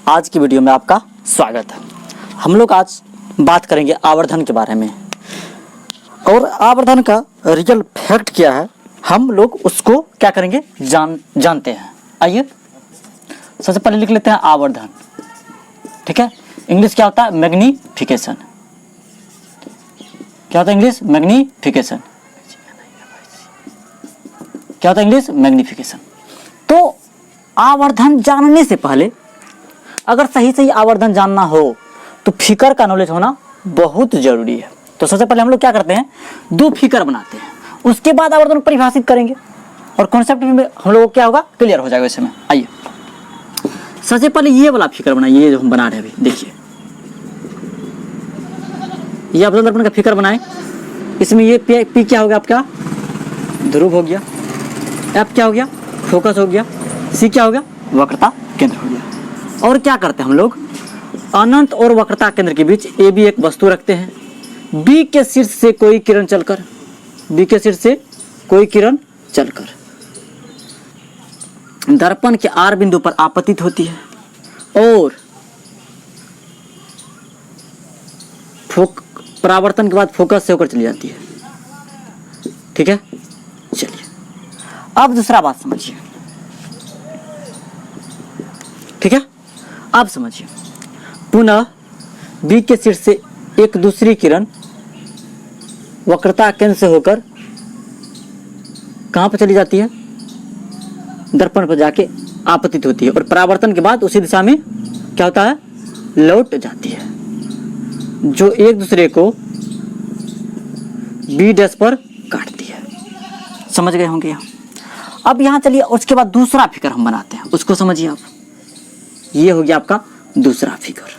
आज की वीडियो में आपका स्वागत है। हम लोग आज बात करेंगे आवर्धन के बारे में और आवर्धन का रियल फैक्ट क्या है, हम लोग उसको क्या करेंगे जानते हैं। आइए सबसे पहले लिख लेते हैं आवर्धन। ठीक है, इंग्लिश क्या होता है? मैग्नीफिकेशन। क्या होता है इंग्लिश? मैग्नीफिकेशन। क्या होता है इंग्लिश? मैग्नीफिकेशन। तो आवर्धन जानने से पहले अगर सही आवर्धन जानना हो तो फिगर का नॉलेज होना बहुत जरूरी है। तो सबसे पहले हम लोग क्या करते हैं, दो फिगर बनाते हैं, उसके बाद आवर्धन को परिभाषित करेंगे और कॉन्सेप्ट में हम लोग क्या होगा, क्लियर हो जाएगा इसमें। आइए सबसे पहले ये वाला फिगर बनाइए, ये जो हम बना रहे हैं अभी, देखिए ये आवर्धन दर्पण का फिगर बनाए। इसमें ये पी क्या हो गया आपका? ध्रुव हो गया। एफ क्या हो गया? फोकस हो गया। सी क्या हो गया? वक्रता केंद्र हो गया। और क्या करते हैं हम लोग, अनंत और वक्रता केंद्र के बीच ए बी एक वस्तु रखते हैं। बी के शीर्ष से कोई किरण चलकर, बी के शीर्ष से कोई किरण चलकर दर्पण के आर बिंदु पर आपतित होती है और परावर्तन के बाद फोकस से होकर चली जाती है। ठीक है, चलिए अब दूसरा बात समझिए। ठीक है, अब समझिए, पुनः बी के शीर्ष से एक दूसरी किरण वक्रता केंद्र से होकर कहां पर चली जाती है? दर्पण पर जाके आपतित होती है और परावर्तन के बाद उसी दिशा में क्या होता है? लौट जाती है, जो एक दूसरे को बी डैश पर काटती है। समझ गए होंगे यहाँ। अब यहाँ चलिए उसके बाद दूसरा फिगर हम बनाते हैं, उसको समझिए आप। ये हो गया आपका दूसरा फिगर।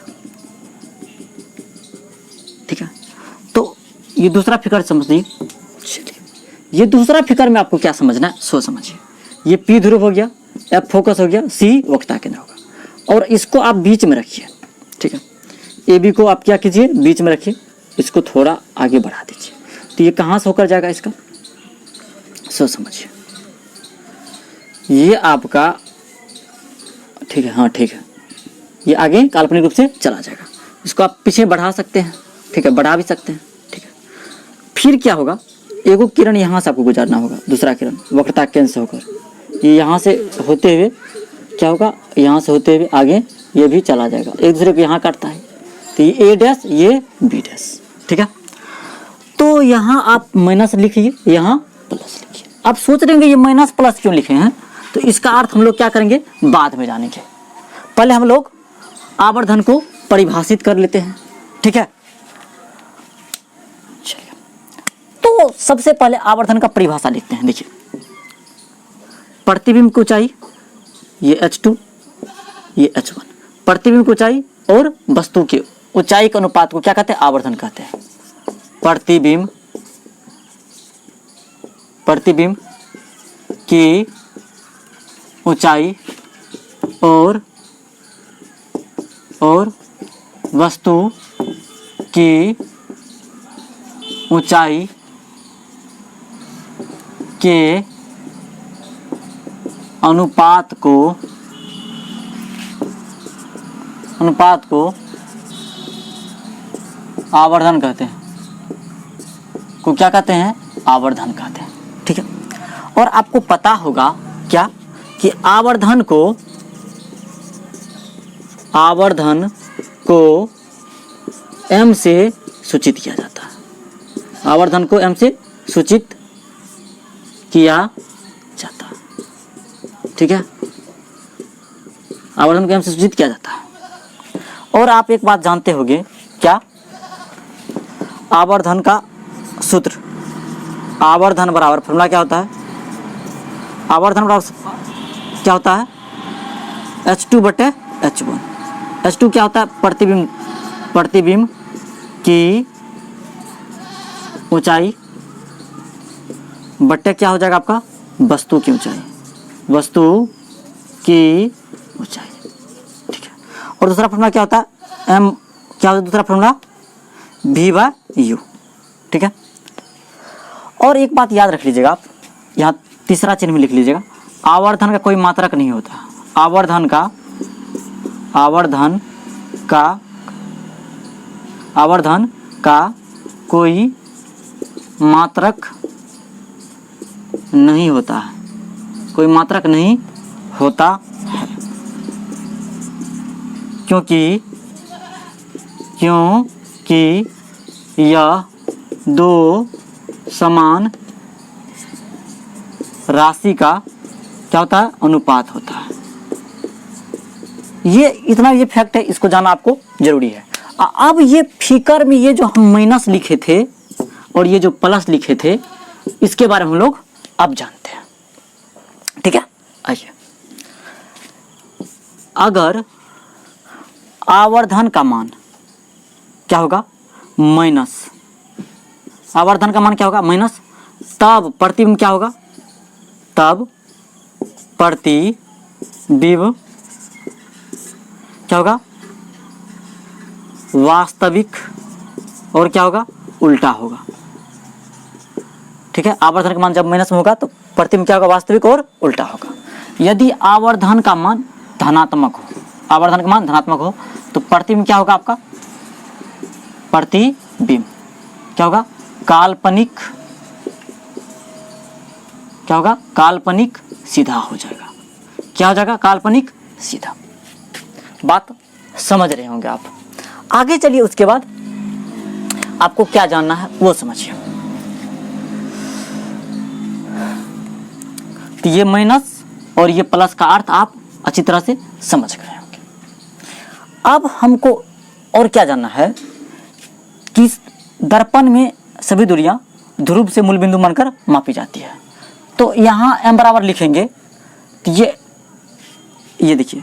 ठीक है, तो ये दूसरा फिगर समझिए। चलिए ये दूसरा फिगर में आपको क्या समझना है सो समझिए। ये पी ध्रुव हो गया, एफ फोकस हो गया, सी वक्रता केंद्र होगा और इसको आप बीच में रखिए। ठीक है, ए बी को आप क्या कीजिए? बीच में रखिए, इसको थोड़ा आगे बढ़ा दीजिए। तो ये कहाँ से होकर जाएगा इसका? सो समझिए, ये आपका ठीक है, हाँ ठीक है, ये आगे काल्पनिक रूप से चला जाएगा। इसको आप पीछे बढ़ा सकते हैं। ठीक है, बढ़ा भी सकते हैं। ठीक है, फिर क्या होगा, एगो किरण यहाँ से आपको गुजारना होगा, दूसरा किरण वक्रता केंद्र से होकर ये यहाँ से होते हुए क्या होगा, यहाँ से होते हुए आगे ये भी चला जाएगा, एक दूसरे को यहाँ काटता है। तो ये ए डैश, ये बी डैश। ठीक है, तो यहाँ आप माइनस लिखिए, यहाँ प्लस लिखिए। आप सोच रहे होंगे ये माइनस प्लस क्यों लिखे हैं, तो इसका अर्थ हम लोग क्या करेंगे बाद में जानेंगे। पहले हम लोग आवर्धन को परिभाषित कर लेते हैं। ठीक है, चलिए तो सबसे पहले आवर्धन का परिभाषा लिखते हैं। देखिए, प्रतिबिंब की ऊंचाई ये h2, ये h1, प्रतिबिंब की ऊंचाई और वस्तु की ऊंचाई के अनुपात को क्या कहते हैं? आवर्धन कहते हैं। प्रतिबिंब की ऊंचाई और वस्तु की ऊंचाई के अनुपात को आवर्धन कहते हैं। को क्या कहते हैं? आवर्धन कहते हैं। ठीक है, और आपको पता होगा क्या कि आवर्धन को m से सूचित किया जाता है। आवर्धन को m से सूचित किया जाता है। ठीक है, आवर्धन को m से सूचित किया जाता है। और आप एक बात जानते होंगे क्या? आवर्धन का सूत्र, आवर्धन बराबर फॉर्मूला क्या होता है? आवर्धन बराबर क्या होता है? h2 बटे h1। h2 क्या होता है? प्रतिबिंब की ऊंचाई बटे क्या हो जाएगा आपका? वस्तु की ऊंचाई, वस्तु की ऊंचाई। ठीक है, और दूसरा फॉर्मूला क्या होता है? m क्या होता है दूसरा फॉर्मूला? v/u। ठीक है, और एक बात याद रख लीजिएगा आप, यहाँ तीसरा चिन्ह में लिख लीजिएगा, आवर्धन का कोई मात्रक नहीं होता। आवर्धन का आवर्धन का कोई मात्रक नहीं होता है, कोई मात्रक नहीं होता है, क्योंकि यह दो समान राशि का क्या होता है, अनुपात होता है। ये इतना ये फैक्ट है, इसको जानना आपको जरूरी है। अब ये फिगर में ये जो हम माइनस लिखे थे और ये जो प्लस लिखे थे, इसके बारे में हम लोग अब जानते हैं। ठीक है, आइए। अगर आवर्धन का मान क्या होगा, माइनस, आवर्धन का मान क्या होगा, माइनस, तब प्रतिबिंब क्या होगा, तब प्रतिबिंब क्या होगा, वास्तविक, और क्या होगा, उल्टा होगा। ठीक है, आवर्धन का मान जब माइनस में होगा तो प्रतिबिंब क्या होगा, वास्तविक और उल्टा होगा। यदि आवर्धन का मान धनात्मक हो, आवर्धन का मान धनात्मक हो तो प्रतिबिंब क्या होगा आपका, प्रतिबिंब क्या होगा, काल्पनिक, क्या होगा, काल्पनिक सीधा हो जाएगा। क्या हो जाएगा, काल्पनिक सीधा। बात समझ रहे होंगे आप। आगे चलिए, उसके बाद आपको क्या जानना है वो समझिए। तो ये माइनस और ये प्लस का अर्थ आप अच्छी तरह से समझ गए होंगे। अब हमको और क्या जानना है कि दर्पण में सभी दूरियां ध्रुव से मूल बिंदु मानकर मापी जाती है। तो यहाँ m बराबर लिखेंगे तो ये देखिए,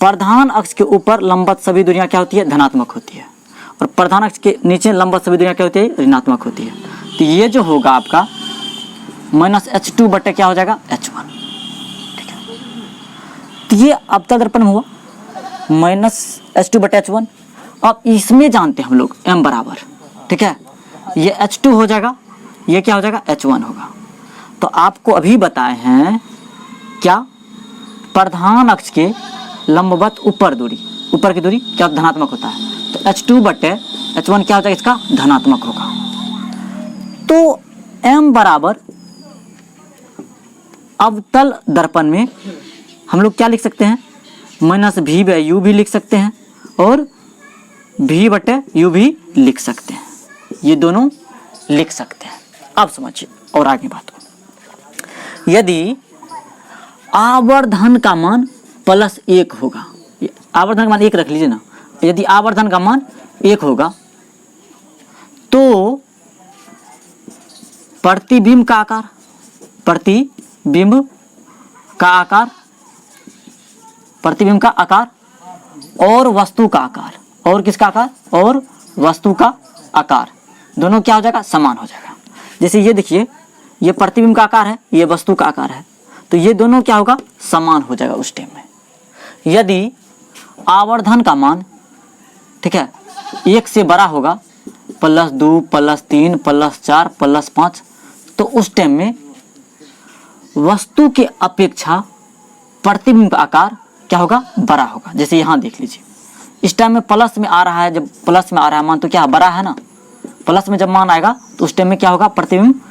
प्रधान अक्ष के ऊपर लंबवत सभी दूरियां क्या होती है, धनात्मक होती है, और प्रधान अक्ष के नीचे लंबवत सभी दूरियां क्या होती है, ऋणात्मक होती है। तो ये जो होगा आपका -h2 बटे क्या हो जाएगा, h1। ठीक है, तो ये अवतल दर्पण में हुआ -h2 बटे h1। अब इसमें जानते हैं हम लोग m बराबर, ठीक है, ये h2 हो जाएगा, ये क्या हो जाएगा, h1 होगा। तो आपको अभी बताए हैं क्या, प्रधान अक्ष के लंबवत ऊपर दूरी, ऊपर की दूरी क्या धनात्मक होता है, तो h2 बटे h1 क्या हो जाएगा, इसका धनात्मक होगा। तो m बराबर अवतल दर्पण में हम लोग क्या लिख सकते हैं, -v बटे u भी लिख सकते हैं और v बटे u भी लिख सकते हैं, ये दोनों लिख सकते हैं। अब समझिए और आगे बात को। यदि आवर्धन का मान +1 होगा, आवर्धन का मान 1 रख लीजिए ना, यदि आवर्धन का मान 1 होगा तो प्रतिबिंब का आकार, प्रतिबिंब का आकार, प्रतिबिंब का आकार और वस्तु का आकार, और किसका आकार, और वस्तु का आकार, दोनों क्या हो जाएगा, समान हो जाएगा। जैसे ये देखिए, ये प्रतिबिंब का आकार है, ये वस्तु का आकार है, तो ये दोनों क्या होगा, समान हो जाएगा उस टाइम में। यदि आवर्धन का मान, ठीक है, 1 से बड़ा होगा, +2 +3 +4 +5, तो उस टाइम में वस्तु के अपेक्षा प्रतिबिंब का आकार क्या होगा, बड़ा होगा। जैसे यहाँ देख लीजिए, इस टाइम में प्लस में आ रहा है, जब प्लस में आ रहा है मान तो क्या बड़ा है ना, प्लस में जब मान आएगा तो उस टाइम में क्या होगा, प्रतिबिंब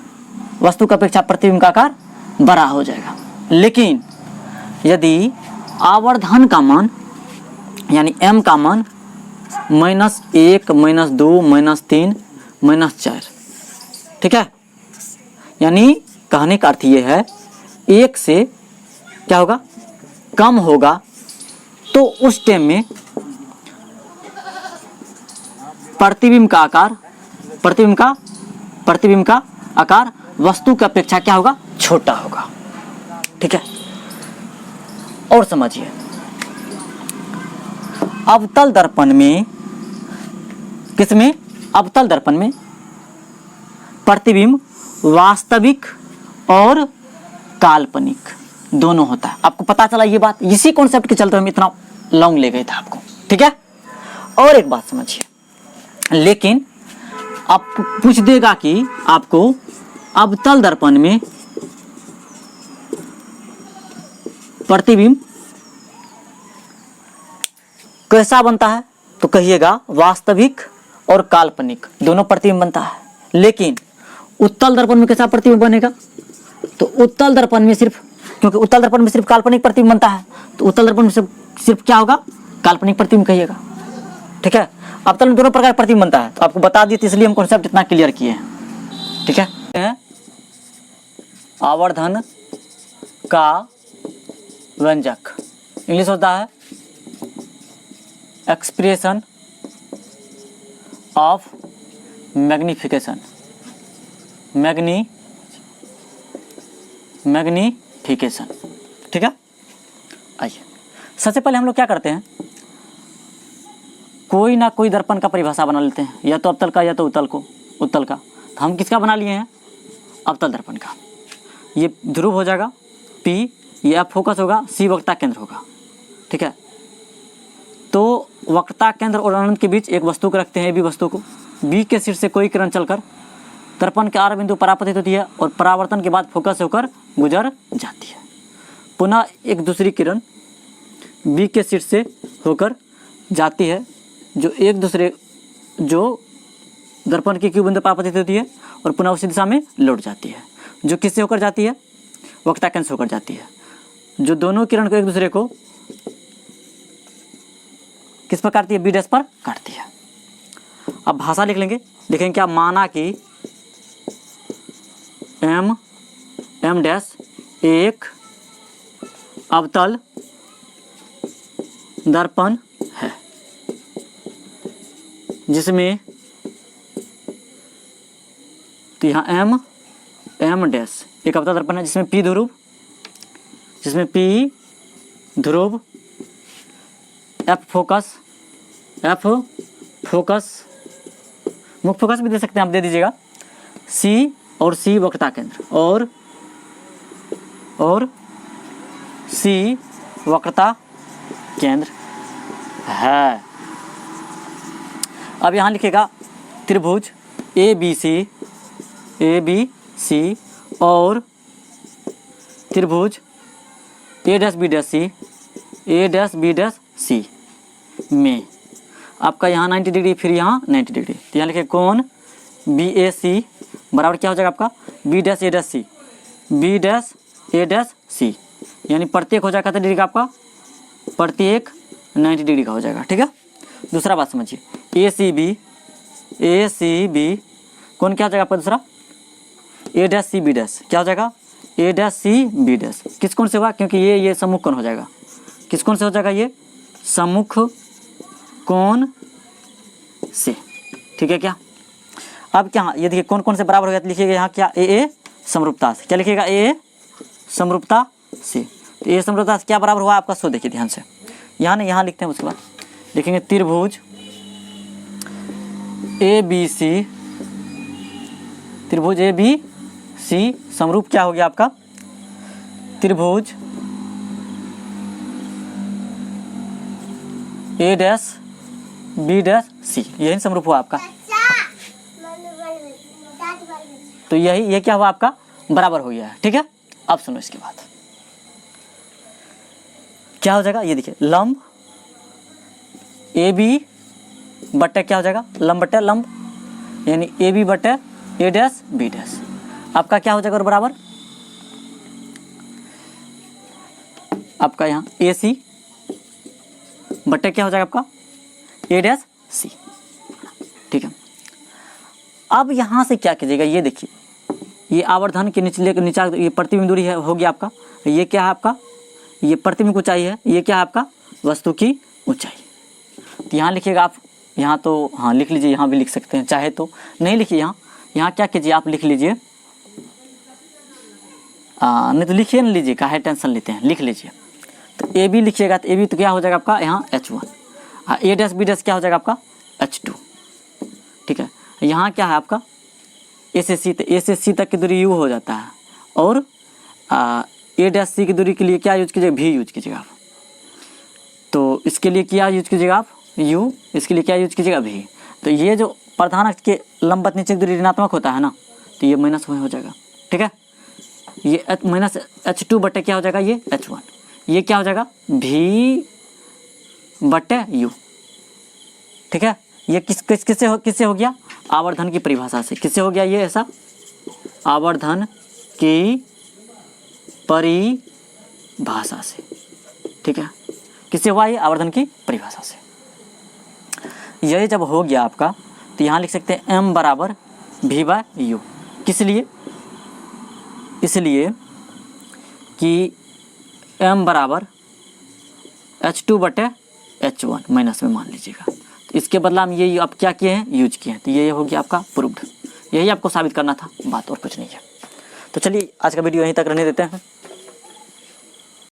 वस्तु की अपेक्षा प्रतिबिंब का आकार बड़ा हो जाएगा। लेकिन यदि आवर्धन का मान यानी m का मान -1 -2 -3 -4, ठीक है, यानी कहने का अर्थ ये है 1 से क्या होगा, कम होगा, तो उस टाइम में प्रतिबिंब का आकार, प्रतिबिंब का आकार वस्तु की अपेक्षा क्या होगा, छोटा होगा। ठीक है, और समझिए, अवतल दर्पण में, किसमें, अवतल दर्पण में प्रतिबिंब वास्तविक और काल्पनिक दोनों होता है। आपको पता चला ये बात, इसी कॉन्सेप्ट के चलते हम इतना लॉन्ग ले गए थे आपको। ठीक है, और एक बात समझिए, लेकिन आप पूछ देगा कि आपको अवतल दर्पण में प्रतिबिंब कैसा बनता है, तो कहिएगा वास्तविक और काल्पनिक दोनों प्रतिबिंब बनता है। लेकिन उत्तल दर्पण में कैसा प्रतिबिंब बनेगा, तो उत्तल दर्पण में सिर्फ, क्योंकि उत्तल दर्पण में सिर्फ काल्पनिक प्रतिबिंब बनता है, तो उत्तल दर्पण में सिर्फ क्या होगा, काल्पनिक प्रतिबिंब कहिएगा। ठीक है, अवतल में दोनों प्रकार का प्रतिबिंब बनता है, तो आपको बता दिए, तो इसलिए हम कॉन्सेप्ट इतना क्लियर किए हैं। ठीक है, आवर्धन का व्यंजक इंग्लिश होता है एक्सप्रेशन ऑफ मैग्निफिकेशन, मैग्निफिकेशन। ठीक है, आइए सबसे पहले हम लोग क्या करते हैं, कोई ना कोई दर्पण का परिभाषा बना लेते हैं, या तो अवतल का या तो उत्तल का। तो हम किसका बना लिए हैं, अवतल दर्पण का। ये ध्रुव हो जाएगा P, ये F फोकस होगा, C वक्रता केंद्र होगा। ठीक है, तो वक्रता केंद्र और अनंत के बीच एक वस्तु को रखते हैं, B वस्तु को। B के शीर्ष से कोई किरण चलकर दर्पण के R बिंदु पर आपतित होती है और परावर्तन के बाद फोकस होकर गुजर जाती है। पुनः एक दूसरी किरण B के शीर्ष से होकर जाती है, जो दर्पण के Q बिंदु पर आपतित होती है और पुनः उसी दिशा में लौट जाती है, जो किससे होकर जाती है, वक्रता केंद्र से होकर जाती है, जो दोनों किरण को एक दूसरे को किस पर काटती है, B डैश पर काटती है। अब भाषा लिख लेंगे, देखेंगे क्या, माना कि M डैश एक अवतल दर्पण है, जिसमें, तो यहाँ M डैश एक अवतल दर्पण है जिसमें P ध्रुव, F फोकस, मुख्य फोकस भी दे सकते हैं आप, दे दीजिएगा, C वक्रता केंद्र और C वक्रता केंद्र है। अब यहाँ लिखेगा त्रिभुज ABC और त्रिभुज A dash B dash C में आपका यहाँ 90 डिग्री, फिर यहाँ 90 डिग्री। तो यहाँ लिखे कोण BAC बराबर क्या हो जाएगा आपका, B dash A dash C, यानी प्रत्येक हो जाएगा कितने डिग्री का आपका, प्रत्येक 90 डिग्री का हो जाएगा। ठीक है, दूसरा बात समझिए, ACB कौन क्या हो जाएगा आपका दूसरा, A dash C B dash क्या हो जाएगा, A dash C B dash, किस कोण से होगा, क्योंकि ये सम्मुख कोण हो जाएगा, किस कोण से हो जाएगा, ये सम्मुख कोण से। ठीक है क्या, अब क्या, ये देखिए कौन से बराबर हो गया, तो लिखिएगा यहाँ क्या, AA समरूपता से, क्या लिखिएगा, AA समरूपता से। तो AA समरूपता से क्या बराबर हुआ आपका, सो देखिए ध्यान से, यहाँ नहीं, यहाँ लिखते हैं, उसके बाद लिखेंगे त्रिभुज ABC समरूप क्या हो गया आपका, त्रिभुज A dash B dash C, यही समरूप हुआ आपका। तो ये क्या हुआ आपका, बराबर हो गया है। ठीक है, अब सुनो इसके बाद क्या हो जाएगा, ये देखिए लंब AB बट्टे क्या हो जाएगा, लंब बट्टे लंब, यानी AB बट्टे A डैश B डैश आपका क्या हो जाएगा, और बराबर आपका यहाँ AC बट्टे क्या हो जाएगा आपका, A डैश C। ठीक है, अब यहाँ से क्या कीजिएगा, ये देखिए, ये आवर्धन के नीचा ये प्रतिबिंब दूरी है, हो गया आपका, ये क्या है आपका, ये प्रतिबिंब ऊंचाई है, ये क्या है आपका, वस्तु की ऊंचाई। तो यहाँ लिखिएगा आप, यहाँ तो हाँ लिख लीजिए, यहाँ भी लिख सकते हैं, चाहे तो नहीं लिखिए, यहाँ क्या कीजिए आप लिख लीजिए, नहीं तो लिखिए न लीजिए, काहे टेंशन लेते हैं, लिख लीजिए। तो AB लिखिएगा, तो AB तो क्या हो जाएगा आपका, यहाँ H1, A dash B dash क्या हो जाएगा आपका, H2। ठीक है, यहाँ क्या है आपका A से C तक की दूरी U हो जाता है, और A डैश C की दूरी के लिए क्या यूज कीजिएगा, V यूज कीजिएगा आप। तो इसके लिए क्या यूज कीजिएगा आप, U, इसके लिए क्या यूज कीजिएगा, V। तो ये जो प्रधान अक्ष के लंबवत नीचे की दूरी ऋणात्मक होता है ना, तो ये माइनस हो जाएगा। ठीक है, ये माइनस H2 बटे क्या हो जाएगा, ये H1, ये क्या हो जाएगा, V बटे यू। ठीक है, ये किससे हो गया? आवर्धन की परिभाषा से। किससे हो गया ये ऐसा? आवर्धन की परिभाषा से। ठीक है, किससे हुआ ये? आवर्धन की परिभाषा से। यही जब हो गया आपका तो यहाँ लिख सकते हैं m बराबर v बाय यू। किस लिए? इसलिए कि m बराबर H2 बटे H1 माइनस में मान लीजिएगा। इसके बदला हम ये अब क्या किए हैं? यूज किए हैं। तो ये हो गया आपका प्रूव्ड। यही आपको साबित करना था, बात और कुछ नहीं है। तो चलिए आज का वीडियो यहीं तक रहने देते हैं।